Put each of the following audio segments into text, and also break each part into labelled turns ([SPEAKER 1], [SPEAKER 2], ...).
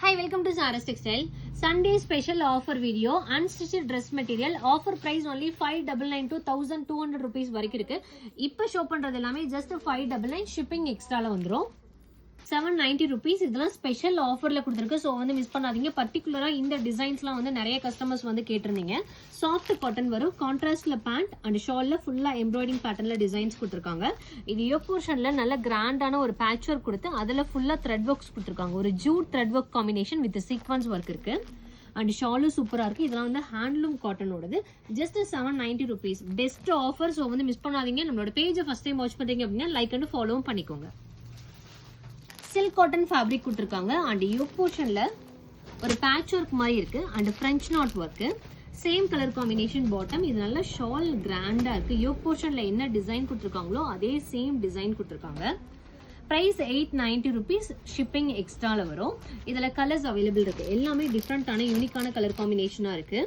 [SPEAKER 1] Hi, welcome to Saras Textile. Sunday special offer video. Unstitched dress material. Offer price only 599 to 1200 rupees வரைக்கும் இருக்கு. இப்போ show பண்றது எல்லாமே just 599 shipping extra ல வந்துரும். 790 rupees இதெல்லாம் ஸ்பெஷல் ஆஃபர்ல கொடுத்துருக்கு. ஸோ வந்து மிஸ் பண்ணாதீங்க. பர்டிகுலரா இந்த டிசைன்ஸ்லாம் வந்து நிறைய கஸ்டமர்ஸ் வந்து கேட்டிருந்தீங்க. சாஃப்ட் காட்டன் வரும். கான்ட்ராஸ்ட்ல பேண்ட் அண்ட் ஷால்ல ஃபுல்லா எம்ப்ராய்டிங் பேட்டர்ன்ல டிசைன்ஸ் கொடுத்துருக்காங்க. இது யோக் போர்ஷன்ல நல்ல கிராண்டான ஒரு பேட்ச் ஒர்க் கொடுத்து அதுல ஃபுல்லா த்ரெட் ஒர்க்ஸ் கொடுத்துருக்காங்க. ஒரு jute thread work combination with sequence work இருக்கு. அண்ட் ஷாலும் சூப்பரா இருக்கு. இதெல்லாம் வந்து ஹேண்ட்லூம் காட்டனோடது. Just 790 rupees. Best offer. So வந்து மிஸ் பண்ணாதீங்க. நம்மளோட பேஜை ஃபர்ஸ்ட் டைம் வாட்ச் பண்றீங்க அப்படின்னா லைக் அண்ட் ஃபாலோவும் பண்ணிக்கோங்க. சில்க் காட்டன் ஃபேப்ரிக் கொடுத்துருக்காங்க. அண்ட் யோக் போர்ஷன்ல ஒரு பேட்ச் ஒர்க் மாதிரி இருக்கு. And French knot work. Same colour combination bottom. இது நல்ல ஷால் கிராண்டா இருக்கு. யோக் போர்ஷன்ல என்ன டிசைன் கொடுத்துருக்காங்களோ அதே சேம் டிசைன் கொடுத்துருக்காங்க. Price 890 rupees. ஷிப்பிங் எக்ஸ்ட்ரால வரும். இதுல கலர்ஸ் அவைலபிள் இருக்கு. எல்லாமே டிஃப்ரெண்டான யூனிக்கான கலர் காம்பினேஷனா இருக்கு.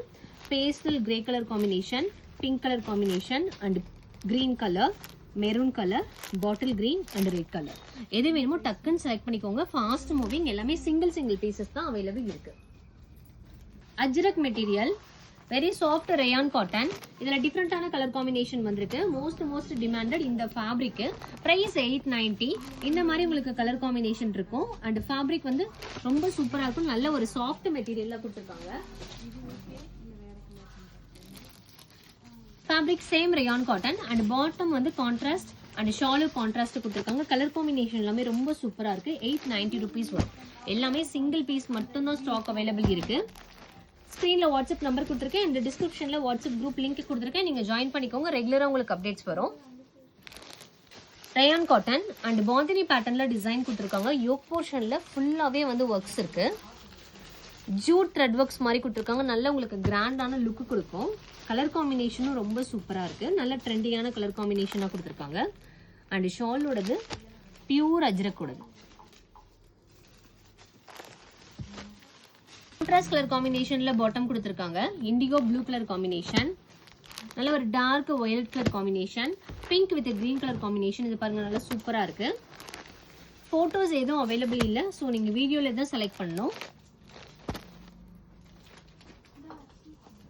[SPEAKER 1] Pastel grey colour combination, pink colour combination and green colour, maroon colour, bottle green and red colour. எது வேணுமோ டக்குன்னு செலக்ட் பண்ணிக்கோங்க. Fast moving. எல்லாமே சிங்கிள் பீசஸ் தான் அவைலபிள் இருக்கு. Ajrak material, very soft rayon cotton. இதுல டிஃப்ரெண்டான கலர் காம்பினேஷன் வந்திருக்கு. மோஸ்ட் டிமாண்டட் இந்த ஃபேப்ரிக். பிரைஸ் 890. இந்த மாதிரி உங்களுக்கு கலர் காம்பினேஷன் இருக்கும். அண்ட் ஃபேப்ரிக் வந்து ரொம்ப சூப்பரா இருக்கும். நல்ல ஒரு சாஃப்ட் மெட்டீரியல்ல கொடுத்துருக்காங்க. Fabric same rayon cotton and bottom வந்து கான்ட்ராஸ்ட் அண்ட் ஷாலு கான்ட்ராஸ்ட் கொடுத்துருக்காங்க. கலர் காம்பினேஷன் எல்லாமே ரொம்ப சூப்பரா இருக்கு. 890 rupees வரும். எல்லாமே சிங்கிள் பீஸ் மட்டும் தான் ஸ்டாக் அவைலபிள் இருக்கு. ஸ்கிரீன்ல வாட்ஸ்அப் நம்பர் கொடுத்துருக்கேன். இந்த டிஸ்கிரிப்ஷன்ல வாட்ஸ்அப் குரூப் லிங்க் கொடுத்துருக்கேன். நீங்க ஜாயின் பண்ணிக்கோங்க. ரெகுலரா உங்களுக்கு அப்டேட்ஸ் வரும். ரயான் காட்டன் அண்ட் பாந்தினி பேட்டர்ன்ல டிசைன் கொடுத்துருக்காங்க. யோக் போர்ஷன்ல ஃபுல்லாவே வந்து ஒர்க்ஸ் இருக்கு. ஜூட் த்ரெட் ஒர்க்ஸ் மாதிரி கொடுத்துருக்காங்க. நல்ல உங்களுக்கு கிராண்டான லுக் கொடுக்கும். கலர் காம்பினேஷனும் ரொம்ப சூப்பரா இருக்கு. நல்ல ட்ரெண்டியான கலர் காம்பினேஷனா கொடுத்துருக்காங்க. அண்ட் ஷாலோடது பியூர் அஜ்ரக்கோடது. கான்ட்ராஸ்ட் கலர் காம்பினேஷன்ல பாட்டம் கொடுத்துருக்காங்க. இண்டிகோ ப்ளூ கலர் காம்பினேஷன், நல்ல ஒரு dark violet colour combination, pink with green colour combination. இது பாருங்க நல்லா சூப்பரா இருக்கு. போட்டோஸ் எதுவும் அவைலபிள் இல்லை. ஸோ நீங்க வீடியோல தான் செலக்ட் பண்ணணும்.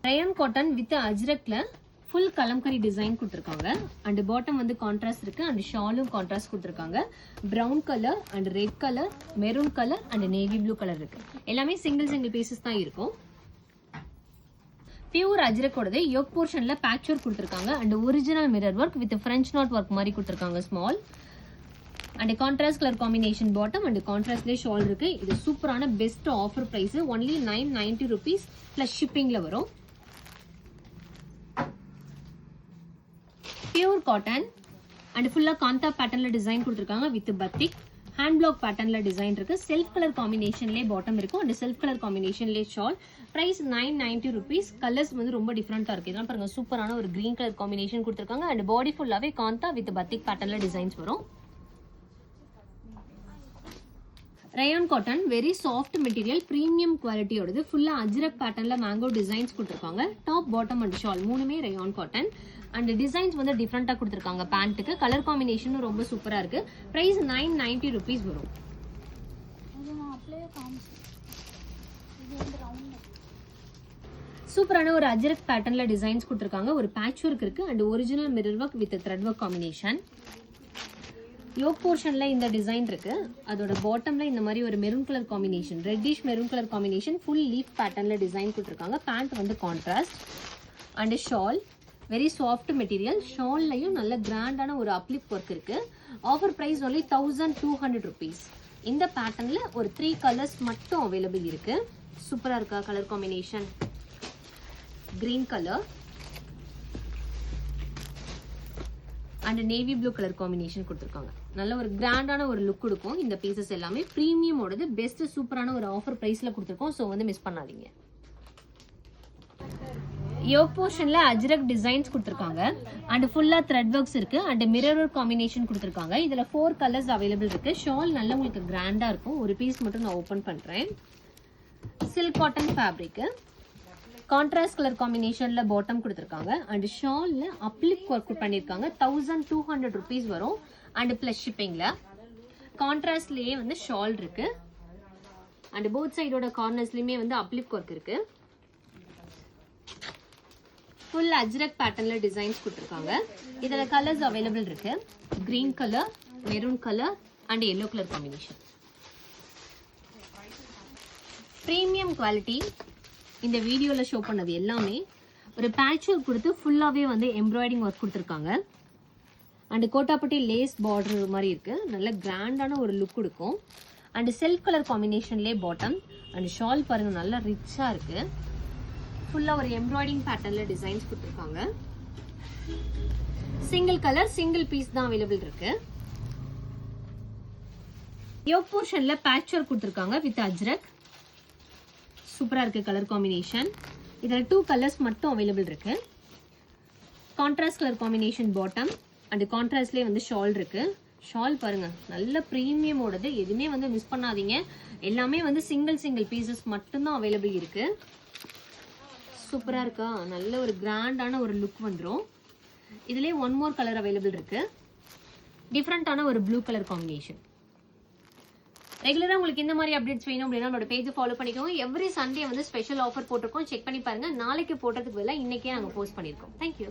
[SPEAKER 1] ரயான் காட்டன் வித் அஜ்ரக்ல ஃபுல் கலம்கரி டிசைன் கொடுத்துருக்காங்க. அண்ட் பாட்டம் வந்து கான்ட்ராஸ்ட் இருக்கு. அண்ட் ஷாலும் கான்ட்ராஸ்ட் கொடுத்துருக்காங்க. Brown colour and red colour, maroon colour and navy blue colour இருக்கு. எல்லாமே சிங்கிள் பீசஸ் தான் இருக்கும். பியூர் அஜ்ரக்கோடது. யோக் போர்ஷன்ல பேட்ச் ஒர்க் கொடுத்துருக்காங்க. And original mirror work with French knot work மாதிரி கொடுத்துருக்காங்க. Small and contrast colour combination bottom and கான்ட்ராஸ்ட்லேயே ஷால் இருக்கு. இது சூப்பரான best offer price. Only 990 rupees plus ஷிப்பிங்ல வரும். பியூர் காட்டன் அண்ட் ஃபுல்லா காந்தா பேட்டர்ன்ல டிசைன் கொடுத்துருக்காங்க. வித் பத்திக் ஹேண்ட் பிளாக் பேட்டர்ன்ல டிசைன் இருக்கு. செல்ஃப் கலர் காம்பினேஷன்லேயே பாட்டம் இருக்கும். அண்ட் செல்ஃப் கலர் காம்பினேஷன்லேயே ஷால். Price 990 rupees. கலர்ஸ் வந்து ரொம்ப டிஃப்ரெண்டா இருக்கு. இதெல்லாம் பாருங்க சூப்பரான ஒரு கிரீன் கலர் காம்பினேஷன் கொடுத்துருக்காங்க. அண்ட் பாடி ஃபுல்லாவே காந்தா வித் பத்திக் பேட்டர்ன்ல டிசைன்ஸ் வரும். Rayon cotton very soft material, premium குவாலிட்டியோடது. ஃபுல்லா அஜ்ரக் பேட்டர்ன்ல மேங்கோ டிசைன்ஸ் கொடுத்துருக்காங்க. டாப் பாட்டம் அண்ட் ஷால் மூணுமே ரயான் காட்டன். அண்ட் டிசைன்ஸ் வந்து டிஃப்ரெண்டா கொடுத்துருக்காங்க. பேண்ட்டுக்கு கலர் காம்பினேஷனும் ரொம்ப சூப்பரா இருக்கு. பிரைஸ் 990 rupees வரும். சூப்பரான ஒரு அஜ்ரக் பேட்டர்ன்ல டிசைன்ஸ் கொடுத்துருக்காங்க. ஒரு பேட்ச் ஒர்க் இருக்கு. And original mirror work with thread work combination. Yoke போர்ஷன்ல இந்த டிசைன் இருக்கு. அதோட பாட்டம்ல இந்த மாதிரி ஒரு maroon colour combination, reddish maroon colour combination, full leaf பேட்டர்ன்ல டிசைன் கொடுத்துருக்காங்க. பேண்ட் வந்து contrast and shawl very soft material. ஷால்லையும் நல்ல கிராண்டான ஒரு அப்லிப் ஒர்க் இருக்கு. Offer price only 1200 rupees. இந்த பேட்டர்ன்ல ஒரு 3 கலர்ஸ் மட்டும் அவைலபிள் இருக்கு. சூப்பரா இருக்கா colour combination? Green colour and navy blue colour combination கொடுத்துருக்காங்க. நல்ல ஒரு கிராண்டான ஒரு லுக் கொடுக்கும். இந்த பீசஸ் எல்லாமே பிரீமியமோடது. பெஸ்ட் சூப்பரான ஒரு ஆஃபர் பிரைஸ்ல கொடுத்துருக்கோம். ஸோ வந்து மிஸ் பண்ணாதீங்க. யோக் போர்ஷன்ல அஜ்ரக் டிசைன்ஸ் கொடுத்துருக்காங்க. அண்ட் ஃபுல்லா த்ரெட் ஒர்க்ஸ் இருக்கு. அண்ட் மிரர் ஒர்க் காம்பினேஷன் கொடுத்துருக்காங்க. இதுல 4 கலர்ஸ் அவைலபிள் இருக்கு. ஷால் நல்ல உங்களுக்கு கிராண்டா இருக்கும். ஒரு பீஸ் மட்டும் நான் ஓபன் பண்றேன். Silk cotton fabric, contrast colour காம்பினேஷன்ல பாட்டம் கொடுத்துருக்காங்க. அண்ட் ஷால்ல அப்லிப் ஒர்க் பண்ணிருக்காங்க. 1200 rupees வரும். அண்ட் பிளஸ் ஷிப்பிங்ல கான்ட்ராஸ்ட்லயே வந்து ஷால் இருக்கு. அண்ட் போத் சைடோட கார்னர்ஸ்லயுமே வந்து அப்லிக் ஒர்க் இருக்கு. ஃபுல் அஜ்ரக் பேட்டர்ன்ல டிசைன்ஸ் கொடுத்துருக்காங்க. இதுல கலர்ஸ் அவைலபிள் இருக்கு. Green colour, maroon colour and yellow colour combination. Premium quality. இந்த வீடியோல ஷோ பண்ணது எல்லாமே ஒரு பேட்ச் ஒர்க் கொடுத்து ஃபுல்லாவே வந்து எம்ப்ராய்டிங் ஒர்க் கொடுத்துருக்காங்க. அண்ட் கோட்டாப்பட்டி லேஸ் பார்டர் மாதிரி இருக்கு. நல்ல கிராண்டான ஒரு லுக் கொடுக்கும். அண்ட் சில்க் கலர் காம்பினேஷன்லேயே பாட்டம். அண்ட் ஷால் பாருங்க நல்லா ரிச்சா இருக்கு. ஃபுல்லா ஒரு எம்ப்ராய்டிங் பேட்டர்ன்ல டிசைன்ஸ் கொடுத்துருக்காங்க. சிங்கிள் கலர் சிங்கிள் பீஸ் தான் அவைலபிள் இருக்கு. யோக் போர்ஷன்ல பேட்ச் ஒர்க் கொடுத்துருக்காங்க வித் அஜ்ரக். சூப்பரா இருக்கு கலர் காம்பினேஷன். இதுல 2 கலர்ஸ் மட்டும் அவைலபிள் இருக்கு. Contrast colour combination bottom and கான்ட்ராஸ்ட்லேயே வந்து ஷால் இருக்கு. ஷால் பாருங்க நல்ல ப்ரீமியமோடது. எதுவுமே வந்து மிஸ் பண்ணாதீங்க. எல்லாமே வந்து சிங்கிள் பீசஸ் மட்டும்தான் அவைலபிள் இருக்கு. சூப்பரா இருக்கா? நல்ல ஒரு கிராண்டான ஒரு லுக் வந்துடும். இதுலேயே 1 மோர் கலர் அவைலபிள் இருக்கு. டிஃப்ரெண்டான ஒரு ப்ளூ கலர் காம்பினேஷன். ரெகுலரா உங்களுக்கு இந்த மாதிரி அப்டேட்ஸ் வேணும் அப்படின்னா நம்மளோட பேஜ் ஃபாலோ பண்ணிக்கோங்க. எவ்ரி சண்டே வந்து ஸ்பெஷல் ஆஃபர் போட்டிருக்கோம். செக் பண்ணி பாருங்க. நாளைக்கு போட்டதுக்கு பதிலாக இன்னைக்கே நாங்கள் போஸ்ட் பண்ணியிருக்கோம். தேங்க்யூ.